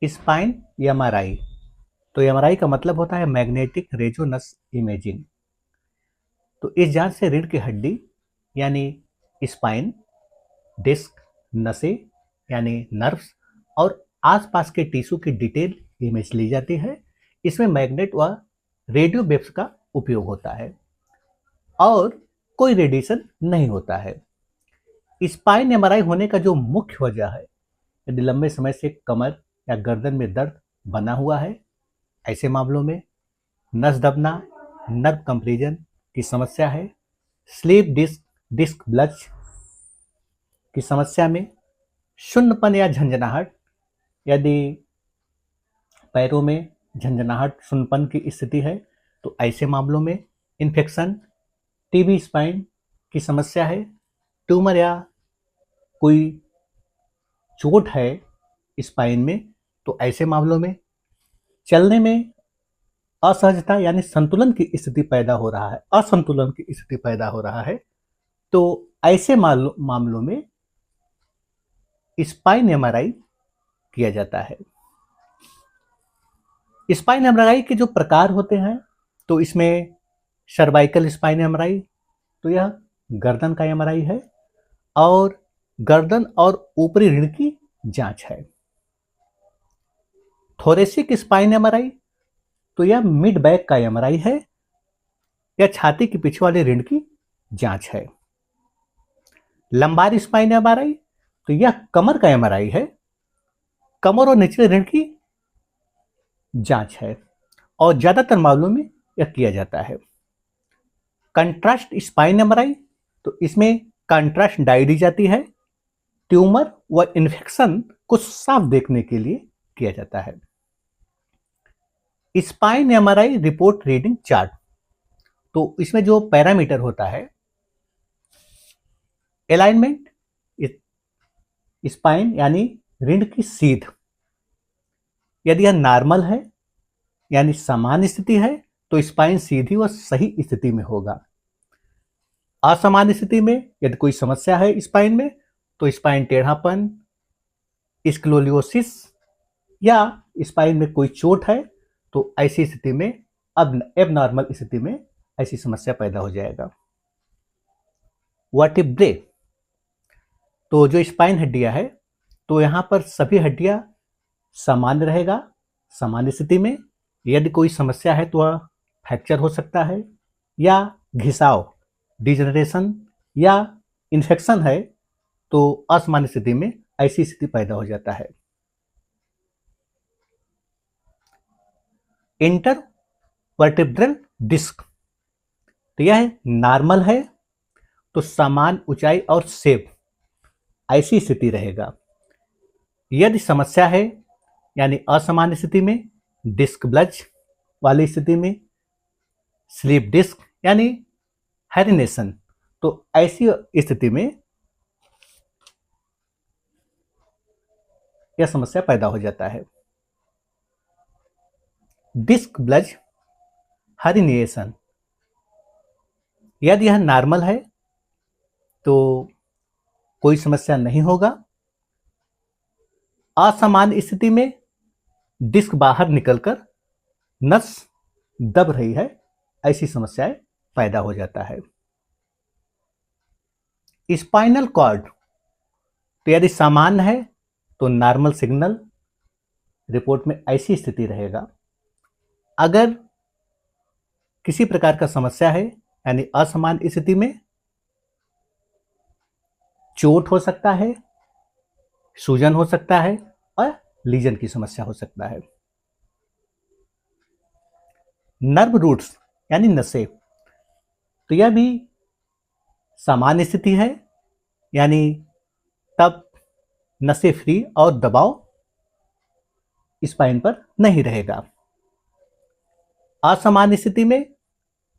Spine MRI. तो MRI का मतलब होता है मैग्नेटिक रेजोनेंस इमेजिंग। तो इस जांच से रीढ़ की हड्डी यानी स्पाइन, डिस्क, नसें यानी नर्व्स और आसपास के टिश्यू की डिटेल इमेज ली जाती है। इसमें मैग्नेट व रेडियो वेव्स का उपयोग होता है और कोई रेडिएशन नहीं होता है। स्पाइन एमआरआई होने का जो मुख्य वजह है, यदि लंबे समय से कमर या गर्दन में दर्द बना हुआ है, ऐसे मामलों में नस दबना, नर्व कंप्रेशन की समस्या है, स्लीप डिस्क डिस्क ब्लज की समस्या में, शून्यपन या झंझनाहट, यदि पैरों में झंझनाहट शून्यपन की स्थिति है तो ऐसे मामलों में, इन्फेक्शन, टीबी स्पाइन की समस्या है, ट्यूमर या कोई चोट है स्पाइन में तो ऐसे मामलों में, चलने में असहजता यानी संतुलन की स्थिति पैदा हो रहा है, असंतुलन की स्थिति पैदा हो रहा है, तो ऐसे मामलों में स्पाइन एमआरआई किया जाता है। स्पाइन एमआरआई के जो प्रकार होते हैं, तो इसमें सर्वाइकल स्पाइन एमआरआई, तो यह गर्दन का एमआरआई है और गर्दन और ऊपरी रीढ़ की जांच है। थोरेसिक स्पाइन एमआरआई, तो यह मिड बैक का एमआरआई है, यह छाती की पीछे वाली रीढ़ की जांच है। लंबार स्पाइन एमआरआई, तो यह कमर का एमआरआई है, कमर और निचले रीढ़ की जांच है और ज्यादातर मामलों में यह किया जाता है। कंट्रास्ट स्पाइन एमआरआई, तो इसमें कंट्रास्ट डाई दी जाती है, ट्यूमर व इन्फेक्शन को साफ देखने के लिए किया जाता है। Spine MRI report reading chart, तो इसमें जो पैरामीटर होता है, अलाइनमेंट, स्पाइन यानी रीढ़ की सीध, यदि यह नॉर्मल है यानी समान स्थिति है तो स्पाइन सीधी व सही स्थिति में होगा। असमान स्थिति में यदि कोई समस्या है स्पाइन में तो स्पाइन टेढ़ापन, स्क्लोलियोसिस या स्पाइन में कोई चोट है तो ऐसी स्थिति में, अब एबनॉर्मल स्थिति में ऐसी समस्या पैदा हो जाएगा। वर्टिब्रे, तो जो स्पाइन हड्डियां है तो यहां पर सभी हड्डियां सामान्य रहेगा, सामान्य स्थिति में। यदि कोई समस्या है तो वह फ्रैक्चर हो सकता है या घिसाव, डिजनरेशन या इन्फेक्शन है तो असामान्य स्थिति में ऐसी स्थिति पैदा हो जाता है। इंटरवर्टिब्रल डिस्क, तो यह नॉर्मल है तो समान ऊंचाई और शेप ऐसी स्थिति रहेगा। यदि समस्या है यानी असामान्य स्थिति में, डिस्क ब्लज वाली स्थिति में, स्लीप डिस्क यानी हेरिनेशन, तो ऐसी स्थिति में यह समस्या पैदा हो जाता है। डिस्क ब्लज हरिनिएशन, यदि यह नॉर्मल है तो कोई समस्या नहीं होगा। असमान स्थिति में डिस्क बाहर निकलकर नस दब रही है, ऐसी समस्याएं पैदा हो जाता है। स्पाइनल कॉर्ड, तो यदि सामान्य है तो नॉर्मल सिग्नल रिपोर्ट में ऐसी स्थिति रहेगा। अगर किसी प्रकार का समस्या है यानी असमान स्थिति में, चोट हो सकता है, सूजन हो सकता है और लीजन की समस्या हो सकता है। नर्व रूट्स यानी नसें, तो यह भी सामान्य स्थिति है, यानी तब नसें फ्री और दबाव स्पाइन पर नहीं रहेगा। असामान्य स्थिति में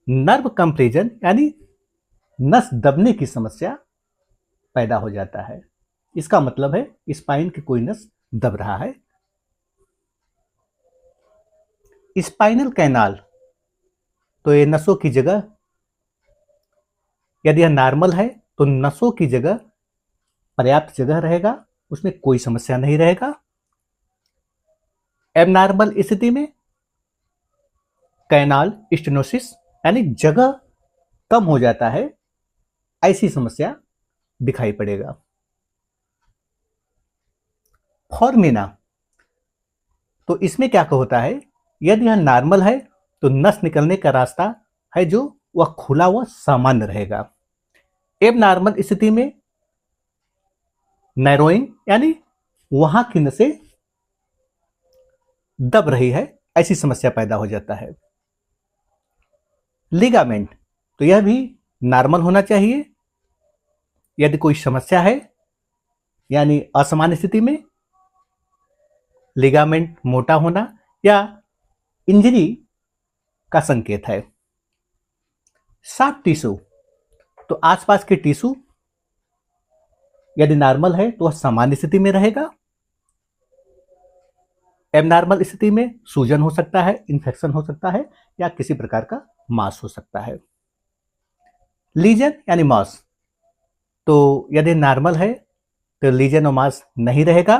नर्व कंप्रेशन यानी नस दबने की समस्या पैदा हो जाता है। इसका मतलब है स्पाइन की कोई नस दब रहा है। स्पाइनल कैनाल, तो ये नसों की जगह, यदि यह नॉर्मल है तो नसों की जगह पर्याप्त जगह रहेगा, उसमें कोई समस्या नहीं रहेगा। एबनॉर्मल स्थिति में कैनाल स्टेनोसिस यानी जगह कम हो जाता है, ऐसी समस्या दिखाई पड़ेगा। फॉर्मिना, तो इसमें क्या होता है, यदि यह नॉर्मल है तो नस निकलने का रास्ता है जो वह खुला हुआ सामान्य रहेगा। एबनॉर्मल स्थिति में नैरोइंग यानी वहां की नसें दब रही है, ऐसी समस्या पैदा हो जाता है। लिगामेंट, तो यह भी नॉर्मल होना चाहिए। यदि कोई समस्या है यानी असामान्य स्थिति में लिगामेंट मोटा होना या इंजरी का संकेत है। सॉफ्ट टिश्यू, तो आसपास के टिश्यू यदि नॉर्मल है तो वह सामान्य स्थिति में रहेगा। एबनॉर्मल स्थिति में सूजन हो सकता है, इन्फेक्शन हो सकता है या किसी प्रकार का मास हो सकता है। लीजन यानी मास, तो यदि नॉर्मल है तो लीजन और मास नहीं रहेगा।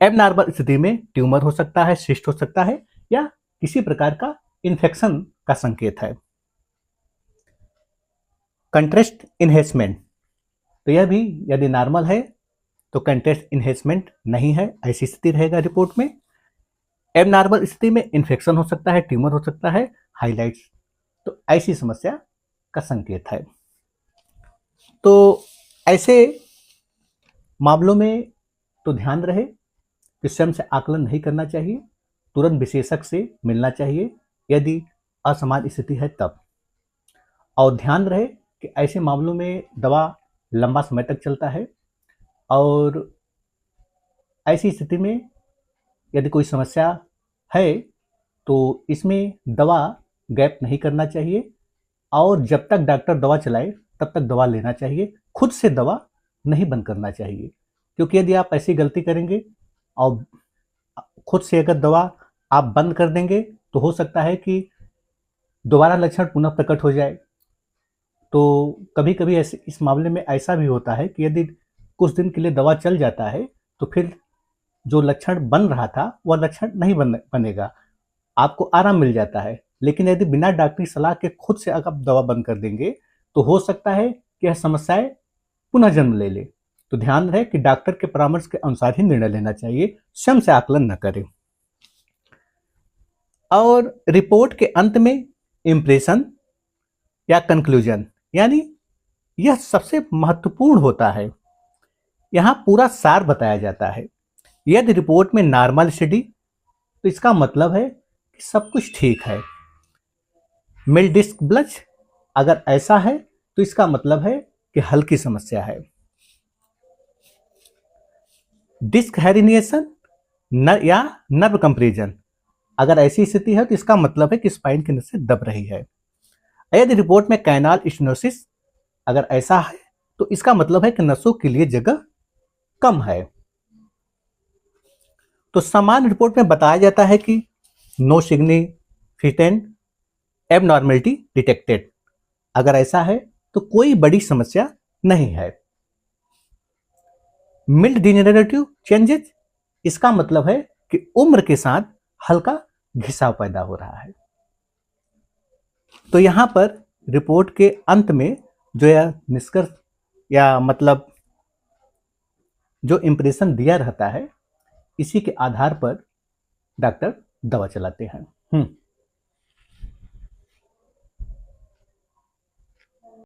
एबनॉर्मल स्थिति में ट्यूमर हो सकता है, सिस्ट हो सकता है या किसी प्रकार का इन्फेक्शन का संकेत है। कंट्रास्ट इन्हेंसमेंट, तो यह भी यदि नॉर्मल है तो कंट्रास्ट इन्हेंसमेंट नहीं है, ऐसी स्थिति रहेगा रिपोर्ट में। एबनॉर्मल स्थिति में इन्फेक्शन हो सकता है, ट्यूमर हो सकता है, हाइलाइट्स, तो ऐसी समस्या का संकेत है। तो ऐसे मामलों में तो ध्यान रहे कि स्वयं से आकलन नहीं करना चाहिए, तुरंत विशेषज्ञ से मिलना चाहिए यदि असामान्य स्थिति है तब। और ध्यान रहे कि ऐसे मामलों में दवा लंबा समय तक चलता है और ऐसी स्थिति में यदि कोई समस्या है तो इसमें दवा गैप नहीं करना चाहिए और जब तक डॉक्टर दवा चलाए तब तक दवा लेना चाहिए। खुद से दवा नहीं बंद करना चाहिए, क्योंकि यदि आप ऐसी गलती करेंगे और खुद से अगर दवा आप बंद कर देंगे तो हो सकता है कि दोबारा लक्षण पुनः प्रकट हो जाए। तो कभी कभी ऐसे इस मामले में ऐसा भी होता है कि यदि कुछ दिन के लिए दवा चल जाता है तो फिर जो लक्षण बन रहा था वह लक्षण नहीं बनेगा, आपको आराम मिल जाता है। लेकिन यदि बिना डॉक्टरी सलाह के खुद से अगर आप दवा बंद कर देंगे तो हो सकता है कि यह समस्याएं पुनः जन्म ले ले। तो ध्यान रहे कि डॉक्टर के परामर्श के अनुसार ही निर्णय लेना चाहिए, स्वयं से आकलन न करें। और रिपोर्ट के अंत में इंप्रेशन या कंक्लूजन, यानी यह सबसे महत्वपूर्ण होता है। यहां पूरा सार बताया जाता है। यदि रिपोर्ट में नॉर्मल स्टडी तो इसका मतलब है कि सब कुछ ठीक है। मिल डिस्क ब्लज अगर ऐसा है तो इसका मतलब है कि हल्की समस्या है। डिस्क हेरिनिएशन या नर्व कंप्रेशन अगर ऐसी स्थिति है तो इसका मतलब है कि स्पाइन की नसें दब रही है। यदि रिपोर्ट में कैनाल स्टेनोसिस अगर ऐसा है तो इसका मतलब है कि नसों के लिए जगह कम है। तो सामान्य रिपोर्ट में बताया जाता है कि नो सिग्निफिकेंट एबनॉर्मलिटी डिटेक्टेड, अगर ऐसा है तो कोई बड़ी समस्या नहीं है। मिल्ड डिजेनरेटिव चेंजेस, इसका मतलब है कि उम्र के साथ हल्का घिसाव पैदा हो रहा है। तो यहां पर रिपोर्ट के अंत में जो यह निष्कर्ष या मतलब जो इंप्रेशन दिया रहता है, इसी के आधार पर डॉक्टर दवा चलाते हैं।